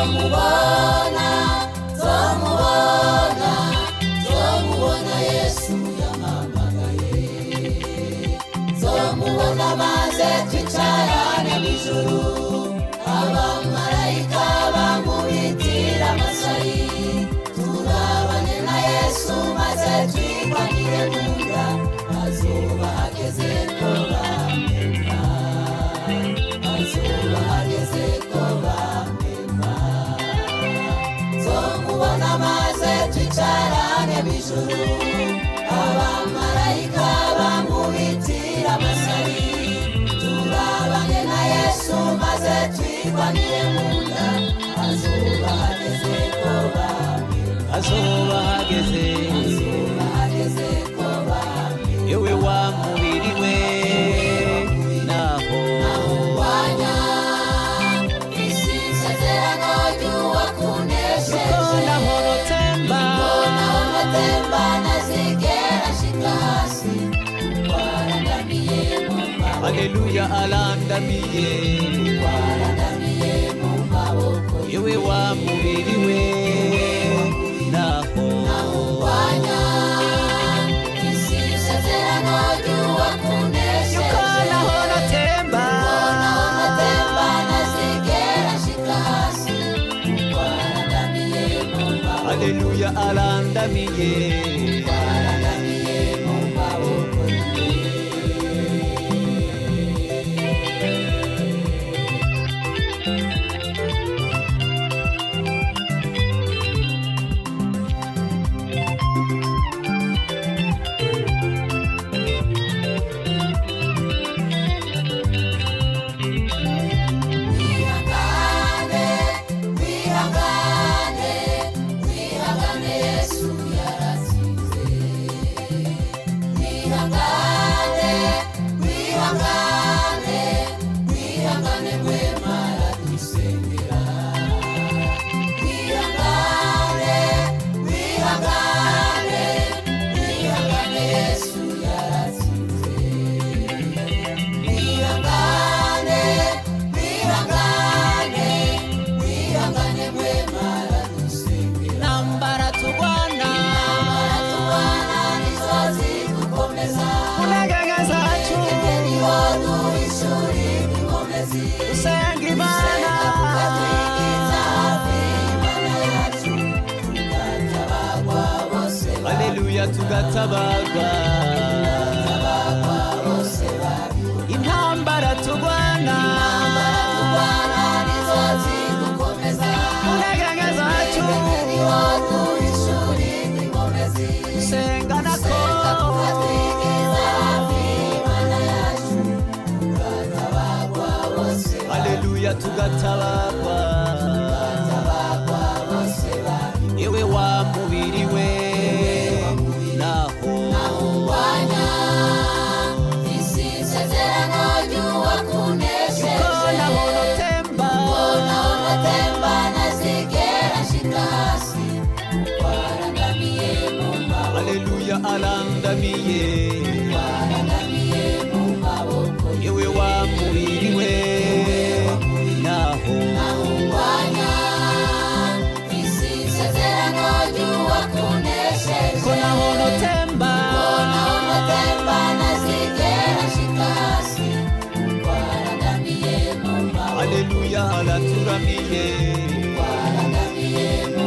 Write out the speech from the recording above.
nzomubona nzomubona nzomubona Yesu yampamagaye nzomubona maze twicarane mw'ijuru abamarayika bamubitira amasari turabane na Yesu maze twigwanire munda azoba hageze ko bamena azoba hageze ko bamena nzomubona maze twicarane mw'ijuru abamarayika bamubitira amasari turabane na Yesu maze twigwanire munda azoba hageze ko bamena azoba hageze ko bamena yewe wa mubiri we naho wanya isi isezerano ry'uwakunesheje naho temba ntazigera ashika hasi warandamiye mu maboko haleluya alandamiye mu maboko yewe wa mubiri we naho wanya isi isezerano ry'uwakunesheje naho temba ntazigera ashika hasi warandamiye mu maboko haleluya alandamiye mu maboko wihangane Yesu yaratsinze wihangane mwema aradusengera wihangane Yesu yaratsinze wihangane mwema aradusengera nambara tugwana nizo zigukomeza unagaga zacu niho duhishura inkomezi usenga imana tukatwigiza hafi Imana yacu tugatabagwa bose haleluya tugatabagwa bose babibona intambara tugwana nizo zigukomeza unagaga zacu niho duhishura inkomezi usenga nako tukatwigiza hafi Imana yacu tugatabagwa bose haleluya tugatabagwa bose babibona yewe wa mubiri we naho wanya isi isezerano ry'uwakunesheje naho temba temba ntazigera ashika hasi warandamiye mu maboko haleluya alandamiye mu maboko yewe wa mubiri we naho wanya isi isezerano ry'uwakunesheje naho temba temba ntazigera ashika hasi warandamiye mu maboko haleluya araturamiye warandamiye mu